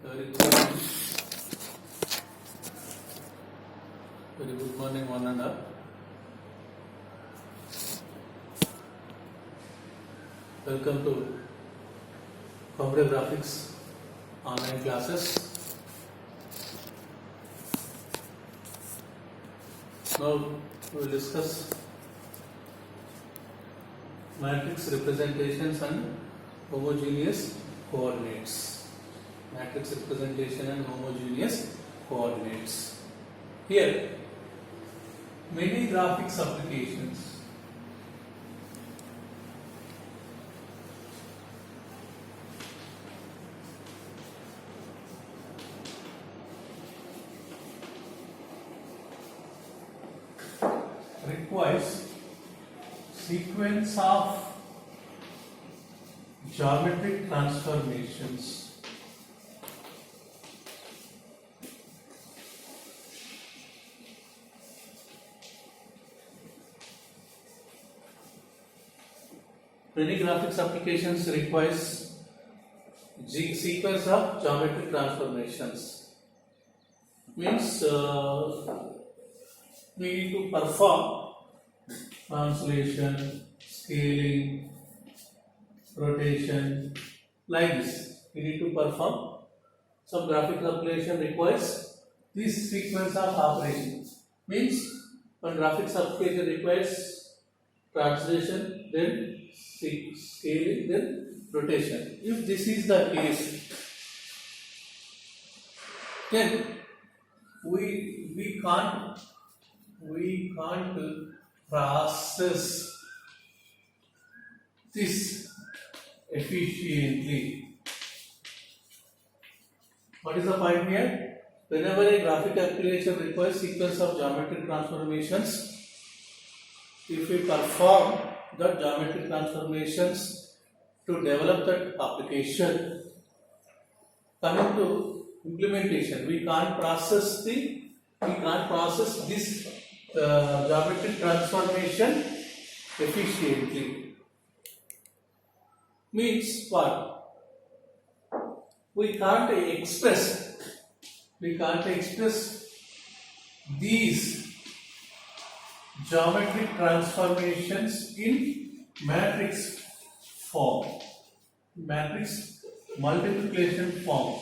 Everything. Very good morning, one and all. Welcome to Computer Graphics online classes. Now we will discuss matrix representations and homogeneous coordinates. Matrix representation and homogeneous coordinates. Here, many graphics applications requires sequence of geometric transformations. Many graphics applications requires sequence of geometric transformations. Means we need to perform translation, scaling, rotation, like this. We need to perform. Some graphics application requires this sequence of operations. Means one graphics application requires translation, then scaling, then rotation. If this is the case, then we can't process this efficiently. What is the point here? Whenever a graphic application requires sequence of geometric transformations, if we perform the geometric transformations to develop that application, coming to implementation, we can't process this geometric transformation efficiently. Means what? We can't express these geometric transformations in matrix form, matrix multiplication form.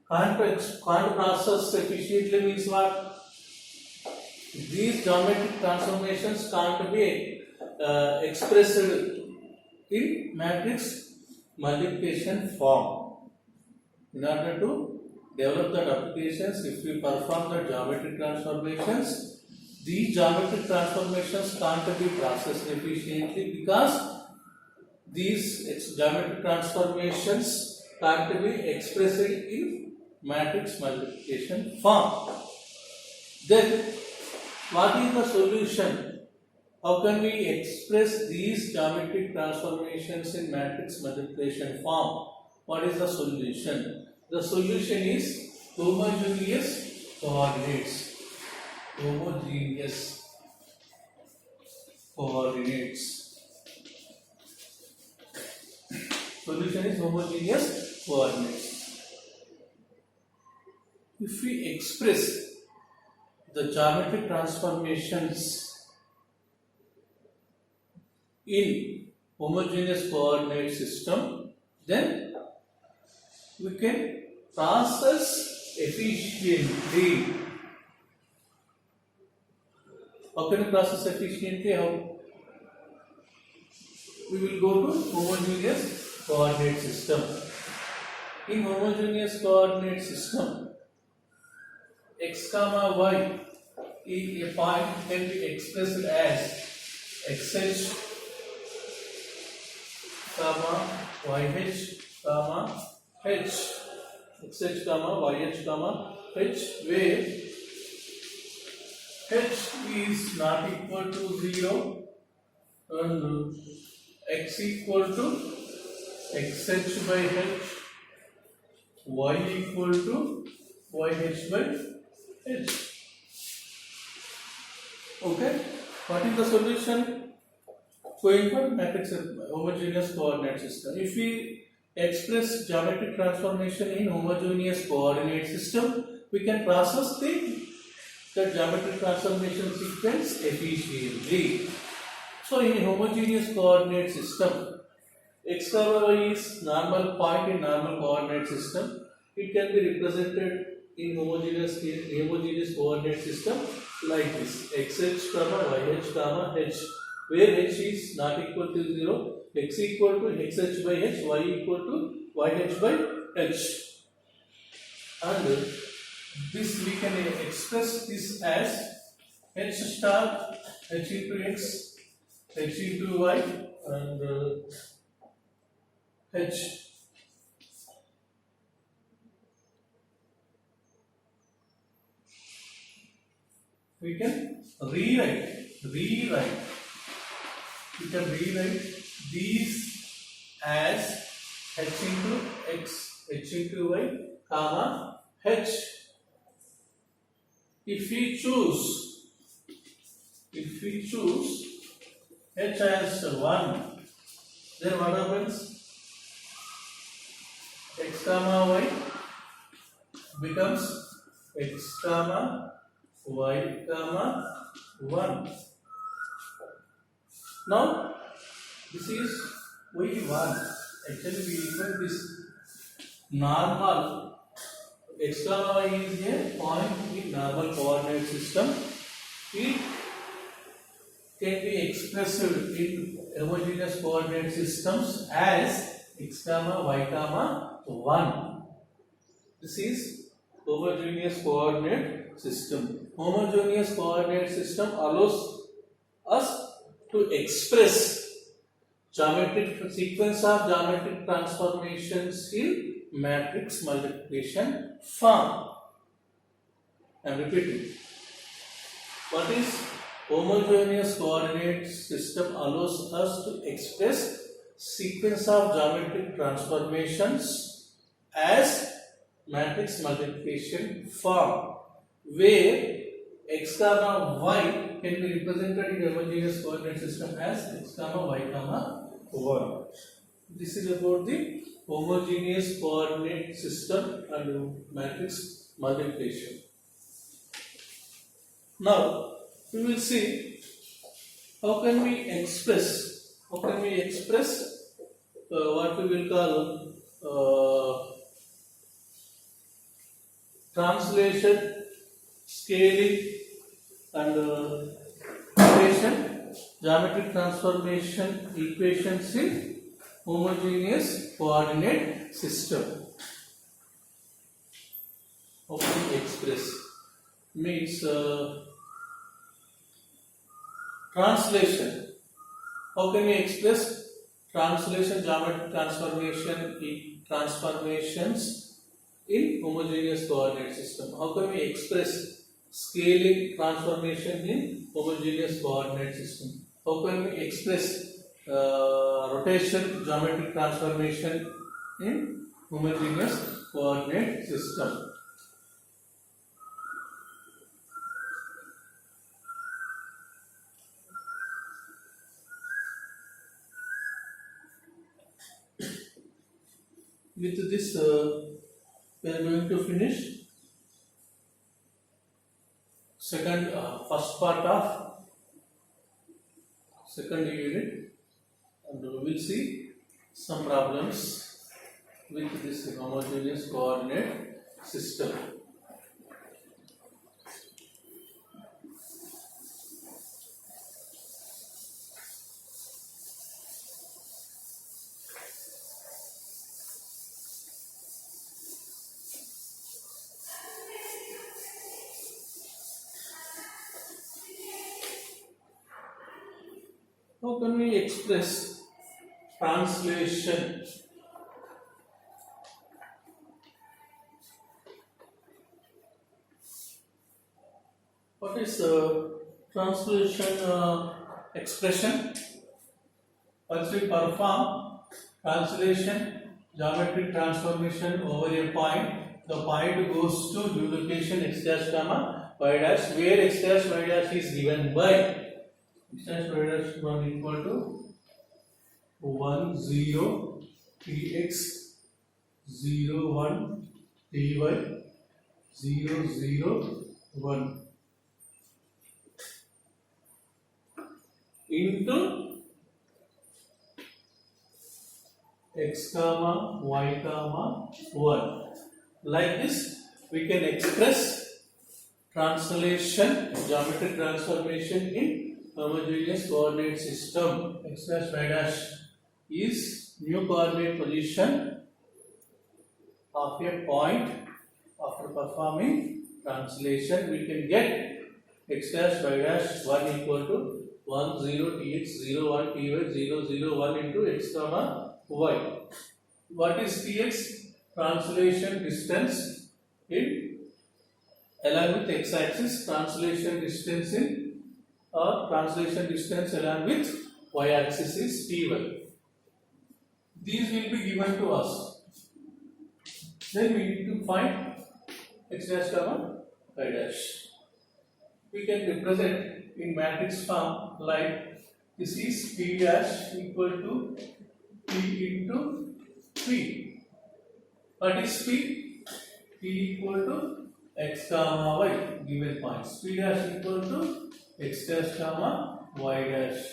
Can't process efficiently means what? These geometric transformations can't be expressed in matrix multiplication form. In order to develop that applications, if we perform the geometric transformations, these geometric transformations can't be processed efficiently because these geometric transformations can't be expressed in matrix multiplication form. Then, what is the solution? How can we express these geometric transformations in matrix multiplication form? What is the solution? The solution is homogeneous coordinates. Homogeneous coordinates. Solution is homogeneous coordinates. If we express the geometric transformations in homogeneous coordinate system, then we can process efficiently. How can we process efficiently? How? We will go to homogeneous coordinate system. In homogeneous coordinate system, x comma y is a point can be expressed as xh comma yh comma h, xh comma yh comma h, where h is not equal to 0 and x equal to xh by h, y equal to yh by h. Okay, what is the solution? going for matrix homogeneous coordinate system. If we express geometric transformation in homogeneous coordinate system, we can process the geometric transformation sequence efficiently. So in homogeneous coordinate system, x comma y is normal point in normal coordinate system. It can be represented in homogeneous coordinate system like this: xh comma yh comma h, where h is not equal to 0, x equal to xh by h, y equal to yh by h, and this we can express this as h star h into x, h into y, and h. We can rewrite these as h into x, h into y, comma h. If we choose h as 1, then what happens? X comma y becomes x comma y comma 1. Now this is we want. Actually we equal this normal x comma y is a point in normal coordinate system. It can be expressed in homogeneous coordinate systems as x comma y comma 1. This is homogeneous coordinate system. Homogeneous coordinate system allows us to express geometric sequence of geometric transformations in matrix multiplication form. I am repeating. What is homogeneous coordinate system? Allows us to express sequence of geometric transformations as matrix multiplication form, where x comma y can be represented in homogeneous coordinate system as x comma y comma 1. This is about the homogeneous coordinate system and matrix multiplication. Now we will see how can we express what we will call translation, scaling, and equation, geometric transformation equations in homogeneous coordinate system. How can we express? Means translation. How can we express translation, geometric transformations in homogeneous coordinate system? How can we express scaling transformation in homogeneous coordinate system? How can we express rotation geometric transformation in homogeneous coordinate system? With this we are going to finish first part of second unit, and we will see some problems with this homogeneous coordinate system. How can we express translation? What is translation expression? First we perform translation geometric transformation over a point. The point goes to new location x dash comma y dash, where x dash y dash is given by x dash y dash 1 equal to 1 0 tx 0 1 ty 0 0 1 into x comma y comma 1. Like this, we can express translation, geometric transformation in homogeneous coordinate system. X dash y dash is new coordinate position of a point. After performing translation, we can get x dash y dash 1 equal to 1 0 tx 0 1 ty 0 0 1 into x comma y. What is tx? Translation distance in along with x-axis, translation distance in translation distance along with y-axis is ty. These will be given to us. Then we need to find x dash comma y dash. We can represent in matrix form like this is p dash equal to p into p. What is p? P equal to x comma y given points. P dash equal to x dash comma y dash.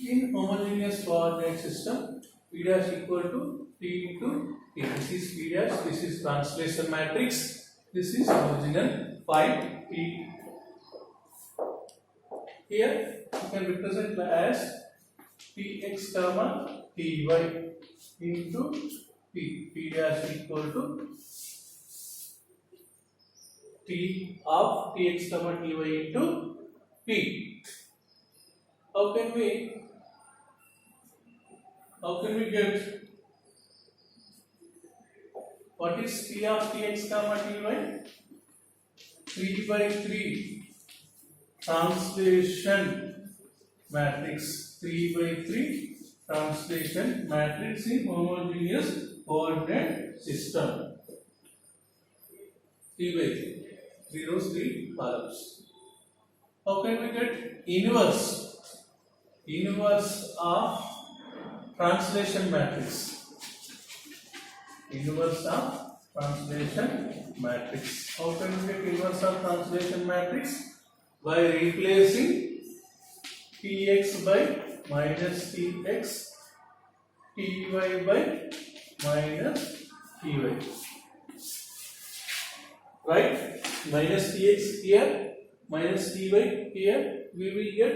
In homogeneous coordinate system, p dash equal to p into p. This is p dash. This is translation matrix. This is original. Find p. Here you can represent as px comma ty into p. P dash equal to t of tx comma ty into p. How can we get what is t of tx comma ty? 3 by 3 translation matrix. 3 by 3 translation matrix in homogeneous coordinate system. 3 by 3. 3 rows, 3 columns. How can we get inverse? Inverse of translation matrix. Inverse of translation matrix. How can we get inverse of translation matrix? By replacing tx by minus tx, ty by minus ty. Right? Minus tx here, minus ty here. We will get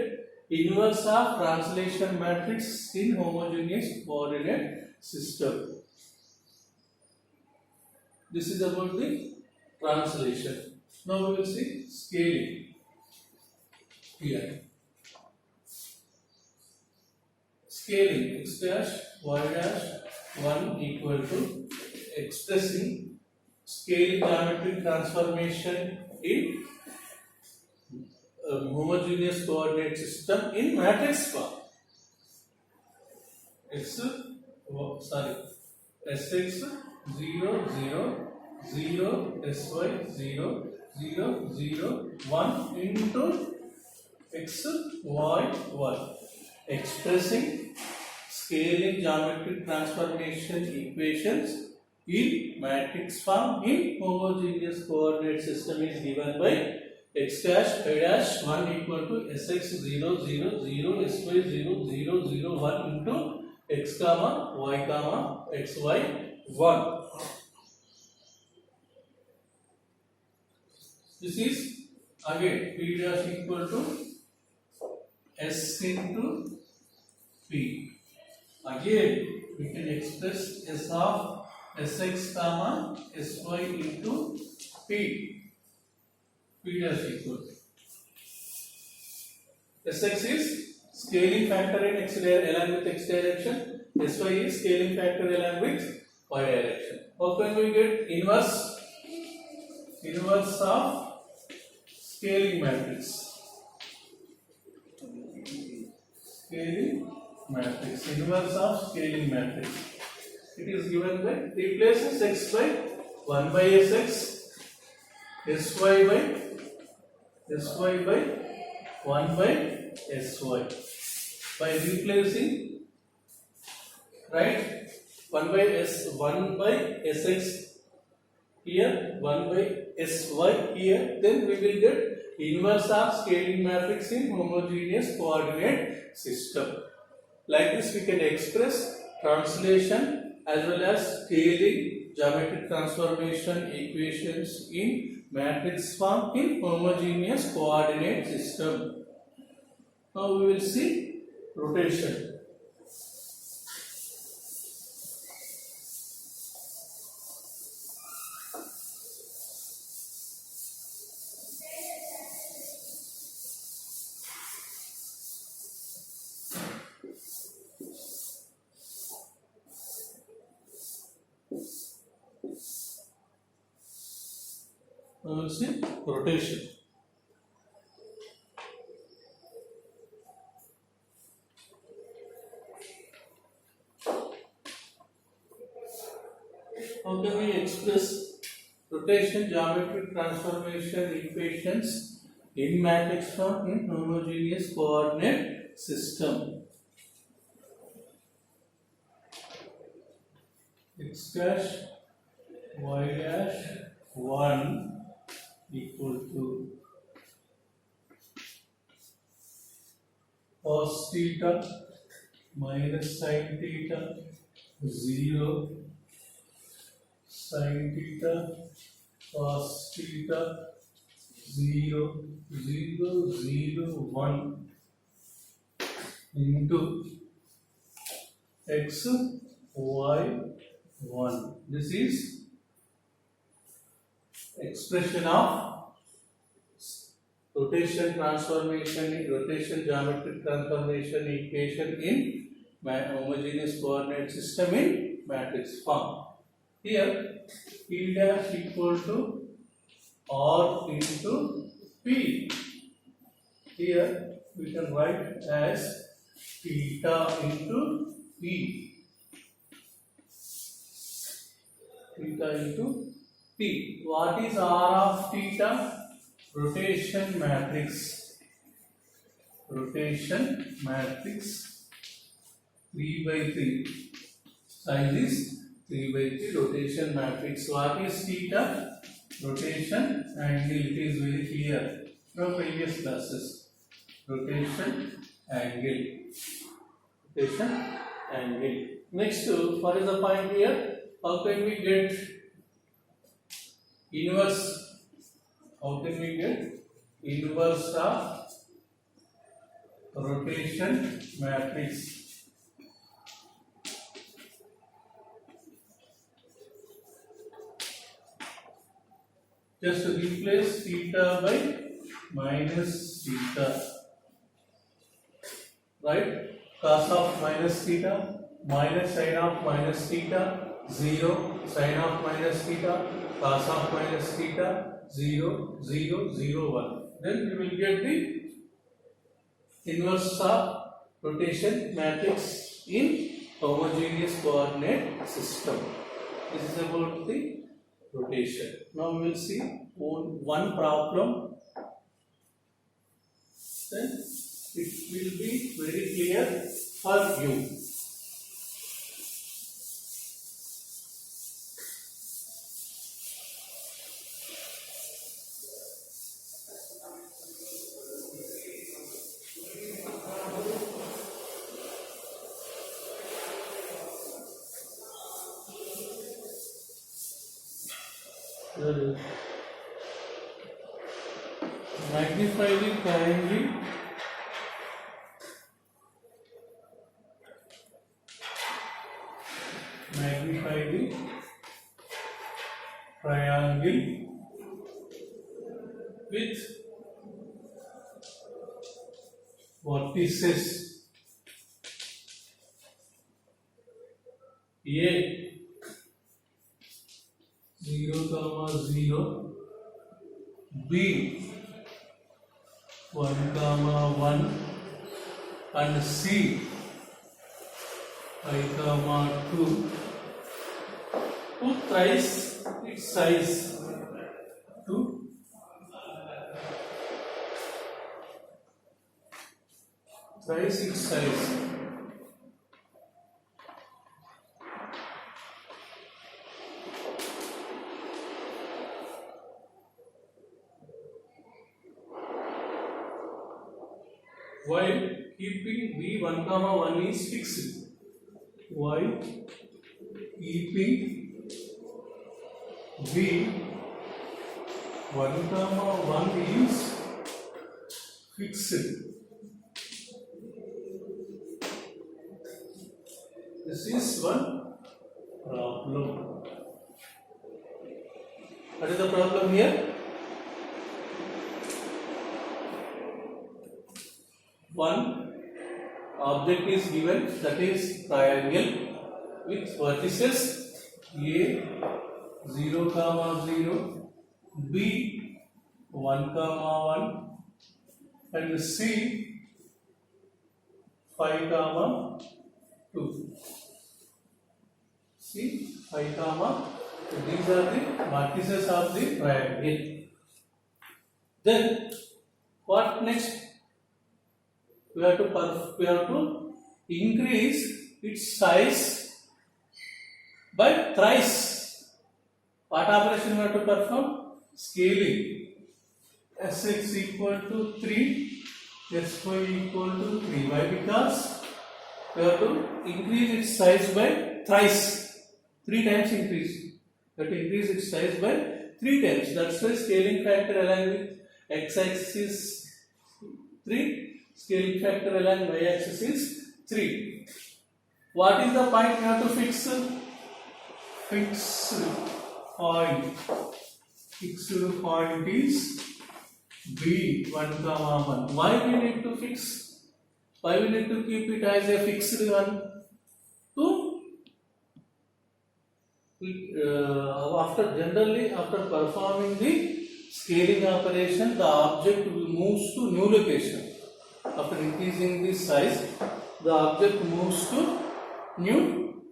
inverse of translation matrix in homogeneous coordinate system. This is about the translation. Now we will see scaling. Here. Scaling x dash y dash 1 equal to expressing scaling geometric transformation in homogeneous coordinate system in matrix form. Sx 0 0 0 sy 0 0 0 1 into x y 1. Expressing scaling geometric transformation equations in matrix form in homogeneous coordinate system is given by x dash y dash 1 equal to sx 0 0 0 sy 0 0 0 1 into x comma y comma xy 1. This is again p dash equal to s into p. Again we can express s of sx comma sy into p. P dash equal to sx is scaling factor in x along with x direction. Sy is scaling factor along with y direction. How can we get inverse? Inverse of scaling matrix. Scaling matrix. Inverse of scaling matrix. It is given by replaces x by 1 by sx, sy by 1 by sy. by replacing, right, 1 by sx here, 1 by sy here, then we will get inverse of scaling matrix in homogeneous coordinate system. Like this we can express translation as well as scaling geometric transformation equations in matrix form in homogeneous coordinate system. Now we will see rotation. Now we will see rotation. How can we express rotation geometric transformation equations in matrix form in homogeneous coordinate system? X dash y dash 1 equal to cos theta minus sin theta 0 sin theta cos theta 0 0 0 1 into x y 1. This is expression of rotation transformation in rotation geometric transformation equation in homogeneous coordinate system in matrix form. Here P dash equal to R into P. Here we can write as theta into P. Theta into P. What is R of theta? Rotation matrix. Rotation matrix 3 by 3. Size is 3 by 3 rotation matrix. What is theta? Rotation angle. It is very clear from previous classes. Rotation angle. Rotation angle. Next, what is the point here? How can we get inverse? How can we get inverse of rotation matrix? Just replace theta by minus theta, right? Cos of minus theta minus sin of minus theta 0 sin of minus theta cos of minus theta 0 0 0 1. Then we will get the inverse of rotation matrix in homogeneous coordinate system. This is about the rotation. Now we will see one problem. Then it will be very clear for you. Magnify the triangle. Magnify the triangle with vertices A 0, 0, B 1, 1 and C 5, 2 to thrice its size to thrice its size. While keeping b1 comma 1 is fixed. While keeping b1 comma 1 is fixed. This is one problem. What is the problem here? One object is given, that is triangle with vertices A 0 comma 0, B 1 comma 1 and C 5 comma 2. C 5 comma 2. These are the vertices of the triangle. Then what next? We have to increase its size by thrice. What operation we have to perform? Scaling. Sx equal to 3, sy equal to 3. Why? Because we have to increase its size by thrice. 3 times increase. We have to increase its size by 3 times. That's why scaling factor along with x-axis is 3. Scaling factor along y-axis is 3. What is the point we have to fix? Fixed point. Fixed point is b 1 comma 1. Why we need to fix? Why we need to keep it as a fixed one? After performing the scaling operation, the object moves to new location. After increasing the size, the object moves to new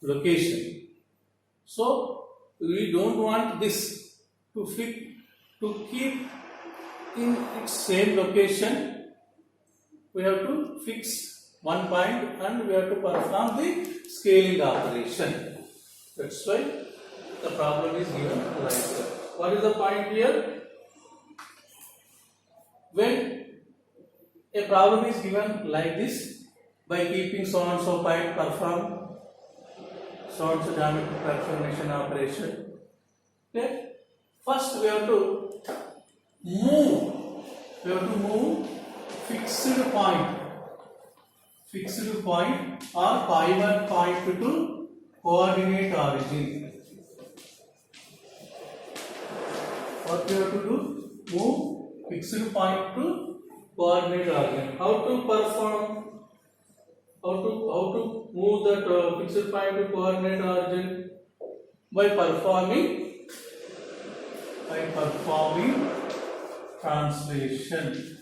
location. So we don't want this to keep in its same location. We have to fix one point and we have to perform the scaling operation. That's why the problem is given like that. What is the point here? When a problem is given like this, by keeping so and so point, perform so and so geometric transformation operation. Okay. First we have to move. We have to move fixed point or pivot point to coordinate origin. What we have to do? Move fixed point to coordinate origin. How to perform? How to move that fixed point to coordinate origin? By performing translation.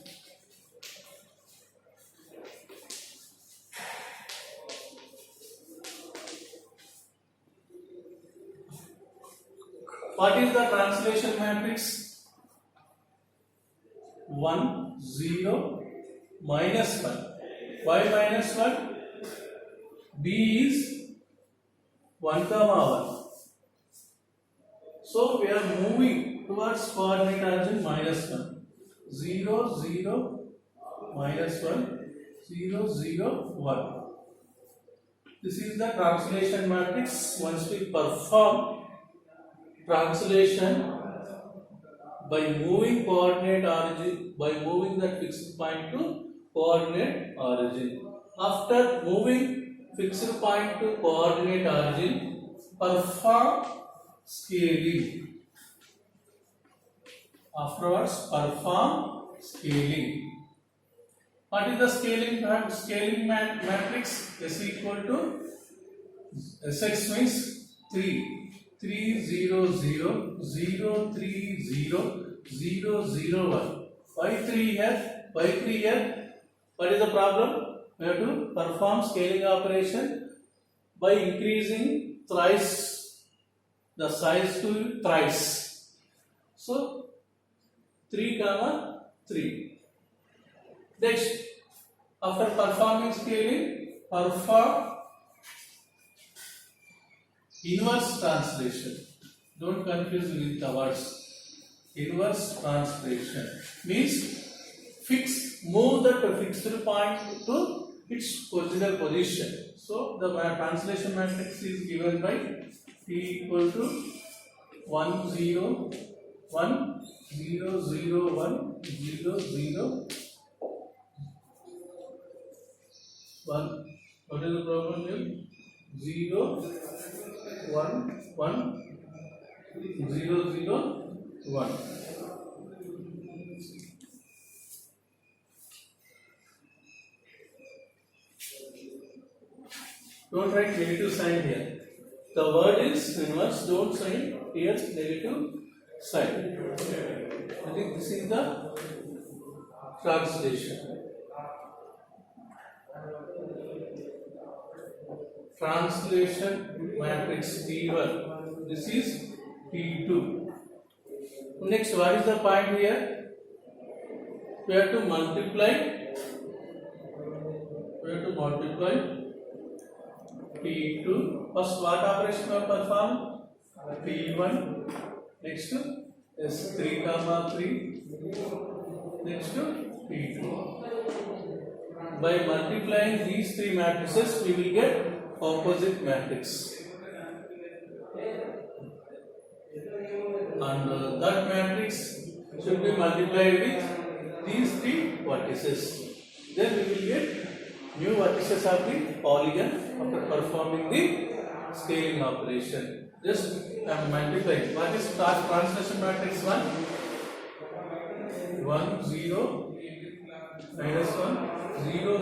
What is the translation matrix? 1, 0, minus 1. Why minus 1? B is 1 comma 1. So we are moving towards coordinate origin minus 1. 0, 0, minus 1, 0, 0, 1. This is the translation matrix. Once we perform translation by moving coordinate origin, by moving that fixed point to coordinate origin. After moving fixed point to coordinate origin, perform scaling. Afterwards, perform scaling. What is the scaling matrix? S equal to Sx means 3. 3 0 0 0 3 0 0 0 1. Why 3 here? Why 3 here? What is the problem? We have to perform scaling operation by increasing thrice the size to thrice. So 3 comma 3. Next, After performing scaling, perform inverse translation. Don't confuse with the words. Inverse translation means move that fixed point to its original position. So the translation matrix is given by T equal to 1 0 1 0 0 1 0 0 1. What is the problem here? 0 1 1 0 0 1. Don't write negative sign here. The word is inverse. Don't sign here negative sign. I think this is the translation. Translation matrix T1. This is T2. Next, what is the point here? We have to multiply. T2. First, what operation we perform? T1. Next, S3 comma 3. Next, T2. By multiplying these three matrices, we will get opposite matrix. And that matrix should be multiplied with these three vertices. Then we will get new vertices of the polygon after performing the scaling operation. Just I am multiplying. What is translation matrix 1? 1 0 minus 1 0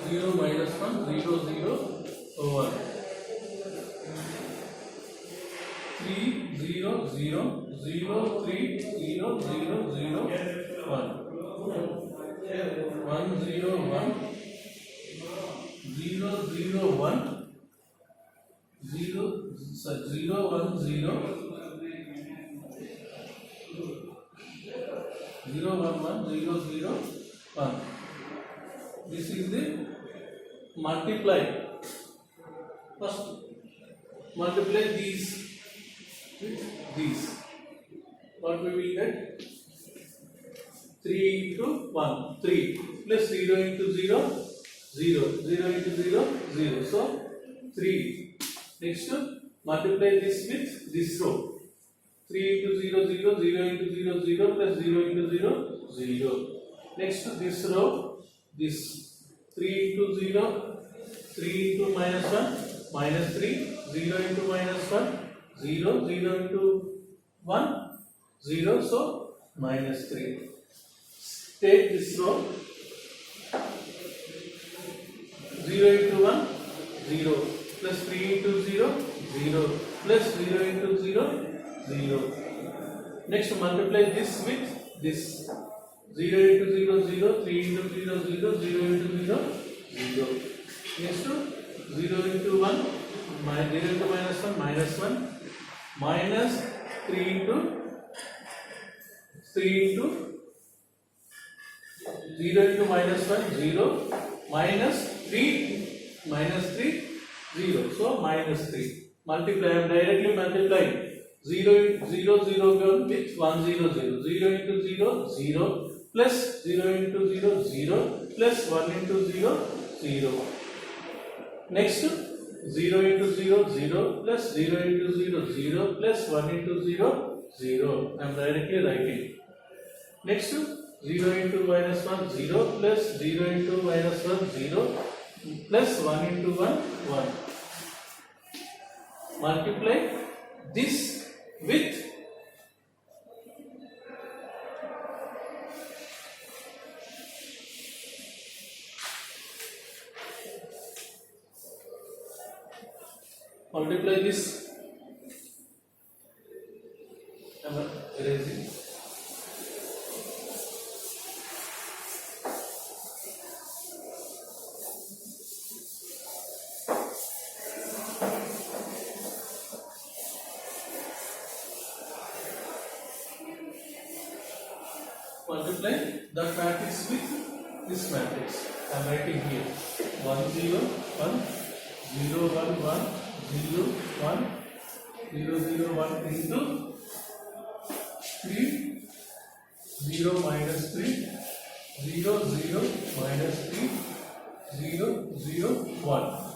0 minus 1 0 0 1 3 0 0 0 3 0 0 0 1 1 0 1 0 0 1 0 0 1 0 0 1 1 0 0 1. This is the multiply. First multiply these with these. What we will get? 3 into 1 3 plus 0 into 0 0 0 into 0 0. So 3. Next multiply this with this row. 3 into 0 0 0 into 0 0 plus 0 into 0 0. Next this row, this 3 into 0 3 into minus 1 minus 3 0 into minus 1 0 0 into 1 0. So minus 3. Take this row, 0 into 1 0 plus 3 into 0 0 plus 0 into 0 0. Next multiply this with this. 0 into 0 0 3 into 0 0 0 into 0 0. Next 0 into 1 0 into minus 1 minus 1 minus 3 into 0 into minus 1 0 minus 3 0. So minus 3. Multiply. I am directly multiplying 0 0 0 with 1 0 0 0 into 0 0 plus 0 into 0 0 plus 1 into 0 0. Next 0 into 0 0 plus 0 into 0 0 plus 1 into 0 0. I am directly writing. Next 0 into minus 1 0 plus 0 into minus 1 0 plus 1 into 1 1. Multiply this with multiply this. I am erasing. Multiply that matrix with this matrix. I am writing here 1 0 1 0 1 1 0 1 0 0 1 into 3 0 minus 3 0 0 minus 3 0 0 1.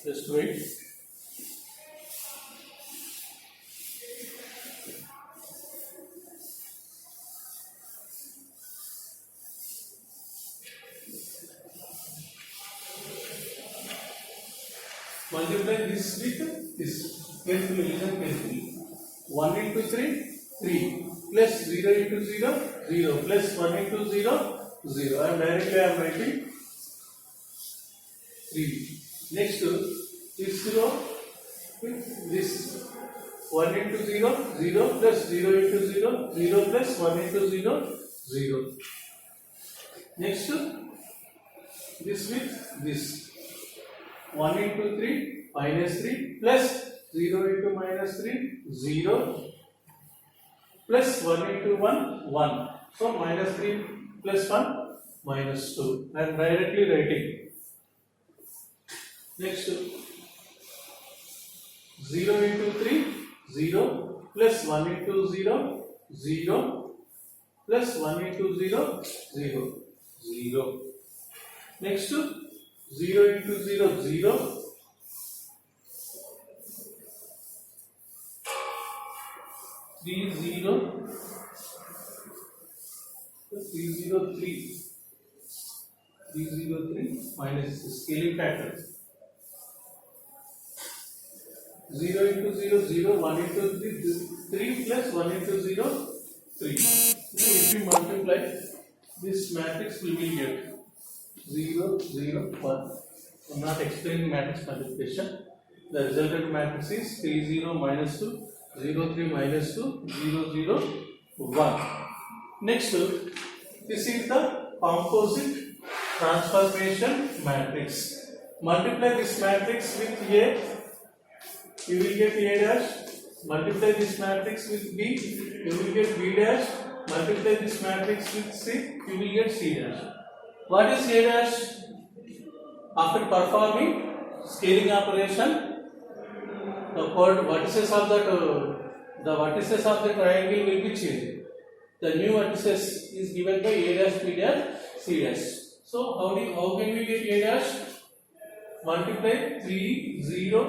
Just wait. Multiply this with this. Carefully, listen carefully. 1 into 3, 3 plus 0 into 0, 0 plus 1 into 0, 0. I am writing 3. Next, this 0 with this 1 into 0, 0 plus 0 into 0, 0 plus 1 into 0, 0. Next, this with this 1 into 3 minus 3 plus 0 into minus 3, 0 plus 1 into 1, 1. So minus 3 plus 1, minus 2. I am directly writing. Next, 0 into 3, 0 plus 1 into 0, 0 plus 1 into 0, 0, 0. Next, 0 into 0, 0. 3 0 3 0 3 3 0 3 minus scaling factor 0 into 0 0 1 into 3 plus 1 into 0 3. Now if we multiply this matrix, we will get 0 0 1. I am not explaining matrix multiplication. The resultant matrix is 3 0 minus 2 0 3 minus 2 0 0 1. Next, this is the composite transformation matrix. Multiply this matrix with A, you will get A dash. Multiply this matrix with B, you will get B dash. Multiply this matrix with C, you will get C dash. What is A dash? After performing scaling operation, the vertices of the triangle will be changed. The new vertices is given by A dash, B dash, C dash. So how can we get A dash? Multiply 3 0